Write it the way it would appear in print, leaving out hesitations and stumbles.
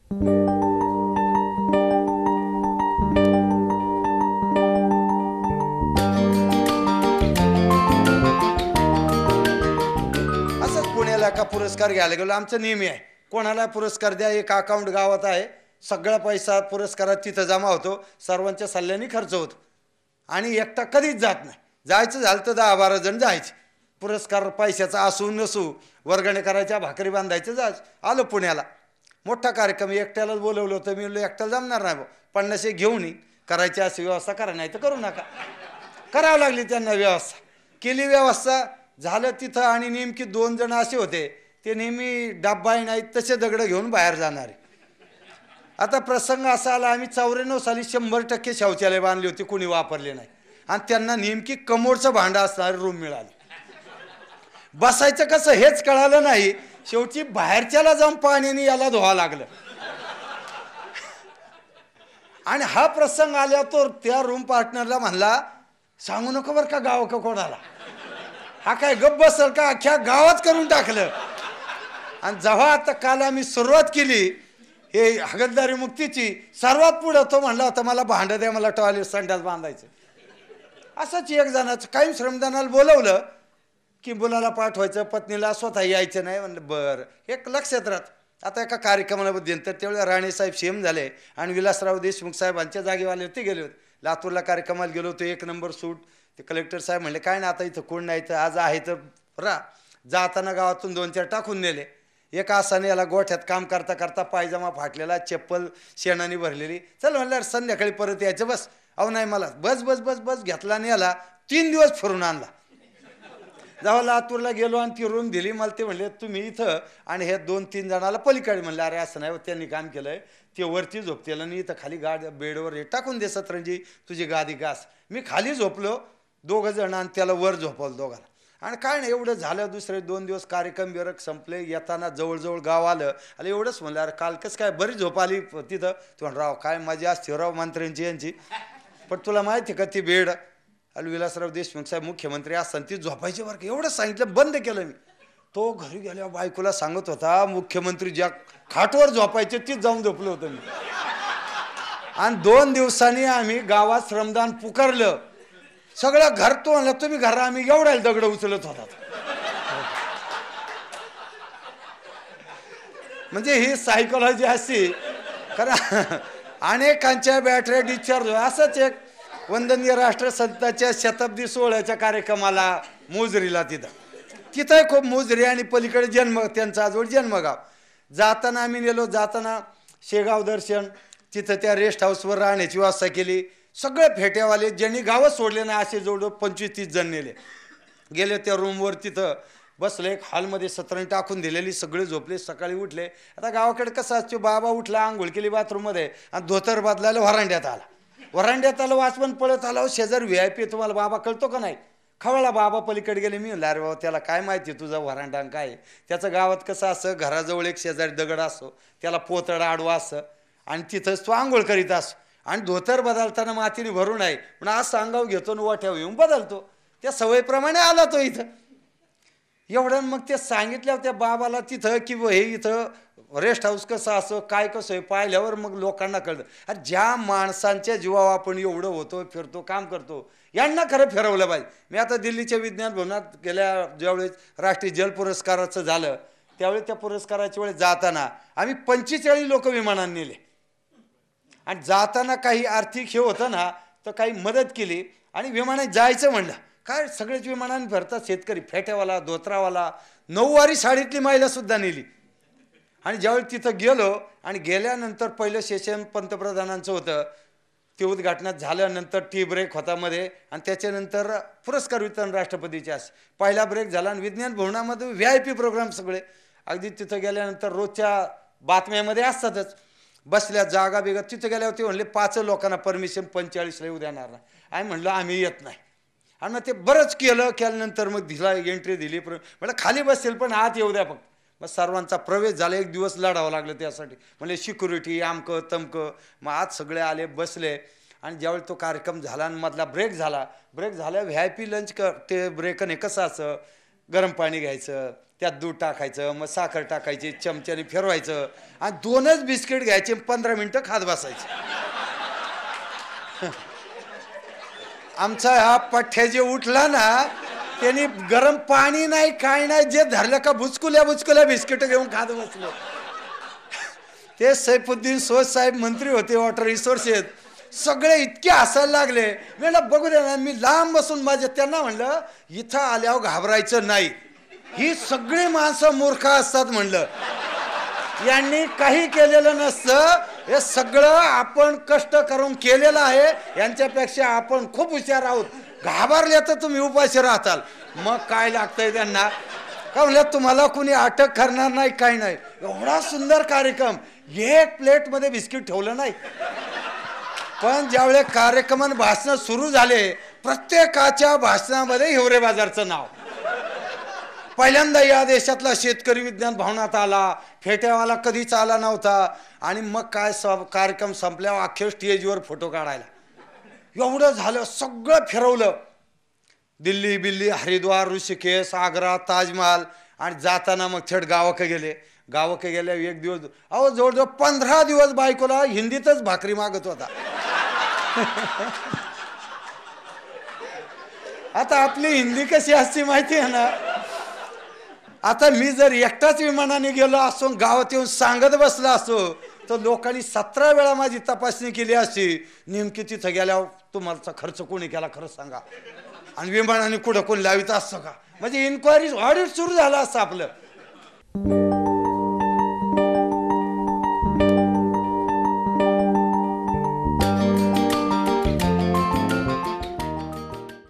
असंच पुण्याला का पुरस्कार घ्यायला गेलो, आमचं नेहमी आहे कोणाला पुरस्कार द्या, एक अकाउंट गावात आहे, सगळा पैसा पुरस्कारात तिथं जमा होतो, सर्वांच्या सल्ल्याने खर्च होतो आणि एकटा कधीच जात नाही. जायचं झालं तर 10-12 जण जायचे. पुरस्कार पैशाचा असू नसू, वर्गणी करायच्या, भाकरी बांधायचं, जायचं. आलो पुण्याला, मोठा कार्यक्रम, एकट्यालाच बोलवलं होतं. मी म्हणलो एकट्याला जमणार नाही, 50 घेऊन ये, करायची अशी व्यवस्था करा, नाही तर करू नका. करावं लागली त्यांना व्यवस्था, केली व्यवस्था, झालं तिथं. आणि नेमकी 2 जण असे होते, ते नेहमी डब्बाही नाहीत तसे दगड घेऊन बाहेर जाणारे. आता प्रसंग असा आला, आम्ही 94 साली 100% शौचालय बांधली होती, कुणी वापरले नाही, आणि त्यांना नेमकी कमोडचं भांडं असणारी रूम मिळाली. बसायचं कसं हेच कळालं नाही, शेवटी बाहेरच्याला जाऊन पाण्याने याला धुवा लागलं. आणि हा प्रसंग आल्या तो त्या रूम पार्टनरला म्हणला, सांगू नको बरं का गाव का कोणाला, हा काय गप्प बसल का, अख्ख्या गावात करून टाकलं. आणि जेव्हा आता काल आम्ही सुरुवात केली हे हगलदारी मुक्तीची, सर्वात पुढं तो म्हणला होता मला भांडं द्या, मला टॉयलेट संडास बांधायचं. असंच एक जणाचं काही श्रमदानाला बोलवलं की मुलाला पाठवायचं, पत्नीला स्वतः यायचं नाही. म्हणलं बरं, एक लक्षात राहत. आता एका कार्यक्रमाला नंतर त्यावेळेला राणेसाहेब सीएम झाले आणि विलासराव देशमुख साहेबांच्या जागेवाले होते, गेले होते लातूरला कार्यक्रमाला गेलो होतो, 1 नंबर सूट. ते कलेक्टर साहेब म्हणले काय ना आता इथं कोण नाही, तर आज आहे तर रा. जाताना गावातून 2-4 टाकून नेले. एक आसाने याला गोठ्यात काम करता करता पायजमा फाटलेला, चप्पल शेणाने भरलेली. चल म्हणलं संध्याकाळी परत यायचं. बस, अहो नाही मला, बस बस बस बस घेतला आणि याला 3 दिवस फिरून आणला. जेव्हा लातूरला गेलो आणि ती रूम दिली मला, ते म्हणले तुम्ही इथं आणि हे 2-3 जणाला पलीकडे. म्हणलं अरे असं नाही, त्यांनी काम केलंय, ते वरती झोपतेलं आणि इथं खाली बेडवर हे टाकून दे सतरंजी, तुझी गादी घास. मी खाली झोपलो, 2 जण, आणि त्याला वर झोपवलं दोघाला. आणि काय नाही, एवढं झालं. दुसरे 2 दिवस कार्यक्रम बिरक संपले, येताना जवळजवळ गाव आलं. आणि एवढंच म्हणलं अरे काल कसं काय बरी झोप आली तिथं. तू राव काय मजा असते राव मंत्र्यांची यांची, पण तुला माहिती का ती बेड अल विलासराव देशमुख साहेब मुख्यमंत्री असताना ती झोपायची बरं का. एवढं सांगितलं, बंद केलं मी. तो घरी गेल्या बायकोला सांगत होता मुख्यमंत्री ज्या खाटवर झोपायचे तीच जाऊन झोपलो होतो मी. आणि 2 दिवसांनी आम्ही गावात श्रमदान पुकारलं, सगळं घर तो म्हणलं तुम्ही घरा, आम्ही एवढ्या दगड उचलत होतात. म्हणजे ही सायकोलॉजी असती कारण अनेकांच्या बॅटऱ्या डिस्चार्ज. असंच एक वंदनीय राष्ट्रसंतांच्या शताब्दी सोहळ्याच्या कार्यक्रमाला मोजरीला तिथं खूप मोजरी आणि पलीकडे जन्म, त्यांचा आजवळ जन्मगाव. जाताना आम्ही नेलो, जाताना शेगाव दर्शन, तिथं त्या रेस्ट हाऊसवर राहण्याची व्यवस्था केली. सगळे फेट्यावाले ज्यांनी गावच सोडले नाही असे जवळ 25-30 जण नेले. गेले त्या रूमवर, तिथं बसले. एक हॉलमध्ये सतरंजी टाकून दिलेली, सगळे झोपले. सकाळी उठले. आता गावाकडे कसं असतो, बाबा उठला, आंघोळ केली बाथरूममध्ये आणि धोतर बदलायला व्हरांड्यात आला. व्हरांड्यात आलं, वाचमन पळत आला, शेजार VIP तुम्हाला बाबा कळतो का नाही. खवळला बाबा पलीकडे गेले. मी म्हणलं अरे बाबा त्याला काय माहिती तुझा व्हरांडा काय. त्याचं गावात कसं असं, घराजवळ एक शेजारी दगड असतो, त्याला पोतळ आडवा असं, आणि तिथंच तो आंघोळ करीत असतो. आणि धोतर बदलताना मातीने भरू नये पण आज सांगाव घेतो आणि वाट्यावर येऊन बदलतो. त्या सवयीप्रमाणे आला तो इथं. एवढं मग ते सांगितलं त्या बाबाला तिथं की हे इथं रेस्ट हाऊस कसं असं काय कसं आहे पाहिल्यावर मग लोकांना कळतं. अरे ज्या माणसांच्या जीवावर आपण एवढं होतो, फिरतो, काम करतो, यांना खरं फिरवलं पाहिजे. मी आता दिल्लीच्या विज्ञान भवनात गेल्या ज्यावेळेस राष्ट्रीय जल पुरस्काराचं झालं त्यावेळी त्या पुरस्काराच्या वेळेस जाताना आम्ही 45 लोक विमानाने नेले. आणि जाताना काही आर्थिक हे होतं ना, तर काही मदत केली. आणि विमानात जायचं म्हणलं काय सगळेच विमानाने फिरतात, शेतकरी, फेट्यावाला, धोत्रावाला, 9 वारी साडीतली महिलासुद्धा नेली. आणि ज्यावेळी तिथं गेलो आणि गेल्यानंतर पहिलं सेशन पंतप्रधानांचं होतं, ते उद्घाटनात झाल्यानंतर टी ब्रेक होता मध्ये, आणि त्याच्यानंतर पुरस्कार वितरण राष्ट्रपतीचे असं पहिला ब्रेक झाला. आणि विज्ञान भवनामध्ये VIP प्रोग्राम सगळे अगदी तिथं गेल्यानंतर रोजच्या बातम्यामध्ये असतातच. बसल्या जागा बिगा तिथं गेल्यावर ते म्हणले 5 लोकांना परमिशन 45 येऊ देणार नाही. आम्ही म्हणलं आम्ही येत नाही. आणि मग ते बरंच केल्यानंतर मग दिला एंट्री दिली. म्हटलं खाली बसेल पण आत येऊ द्या फक्त. मग सर्वांचा प्रवेश झाला. 1 दिवस लढावं लागलं त्यासाठी. म्हणजे सिक्युरिटी आमकं तमकं. मग आज सगळे आले बसले. आणि ज्यावेळी तो कार्यक्रम झाला आणि मधला ब्रेक झाला, ब्रेक झाल्या VIP लंच ते ब्रेकने कसं असं गरम पाणी घ्यायचं, त्यात दूध टाकायचं, मग साखर टाकायची, चमच्याने फिरवायचं आणि 2च बिस्किट घ्यायचे, 15 मिनिटं खात बसायचे. आमचा हा पठ्ठ्या जे उठला ना, त्यांनी गरम पाणी नाही काय नाही, जे धरलं का बुचकुल्या बुचकुल्या बिस्किट घेऊन खात बसलो. ते सैफुद्दीन सोज साहेब मंत्री होते वॉटर रिसोर्सेस, सगळे इतके हसायला लागले. म्हणलं बघू दे ना, मी लांब बसून माझे त्यांना म्हणलं इथं आल्यावर घाबरायचं नाही, ही सगळी माणसं मूर्ख असतात म्हणलं, यांनी काही केलेलं नसतं, हे सगळं आपण कष्ट करून केलेलं आहे, यांच्यापेक्षा आपण खूप हुशार आहोत, घाबरले तर तुम्ही उपाशी राहताल. मग काय लागतंय त्यांना का म्हणलं तुम्हाला कुणी अटक करणार नाही काय नाही. एवढा सुंदर कार्यक्रम, एक प्लेटमध्ये बिस्किट ठेवलं नाही. पण ज्यावेळेस कार्यक्रम भाषण सुरू झाले, प्रत्येकाच्या भाषणामध्ये हिवरे बाजारचं नाव. पहिल्यांदा या देशातला शेतकरी विज्ञान भवनात आला, फेट्यावाला कधीच आला नव्हता. आणि मग काय कार्यक्रम संपल्यावर अख्ख्या स्टेजवर फोटो काढायला. एवढं झालं, सगळं फिरवलं, दिल्ली बिल्ली, हरिद्वार, ऋषिकेश, आग्रा, ताजमहाल. आणि जाताना मग थेट गावाकडे गेले. गावाकडे गेल्या एक दिवस, अहो जवळजवळ 15 दिवस बायकोला हिंदीतच भाकरी मागत होता. आता आपली हिंदी कशी असते माहिती आहे ना. आता मी जर एकटाच विमानाने गेलो असो, गावात येऊन सांगत बसला असो, तर लोकांनी 17 वेळा माझी तपासणी केली असती. नेमकी तिथं गेल्यावर तुम्हाला खर्च कोणी केला खरं सांगा, आणि विमानाने कुठं कोण लावित असतं का, म्हणजे इन्क्वायरी ऑडिट सुरू झालं असतं आपलं.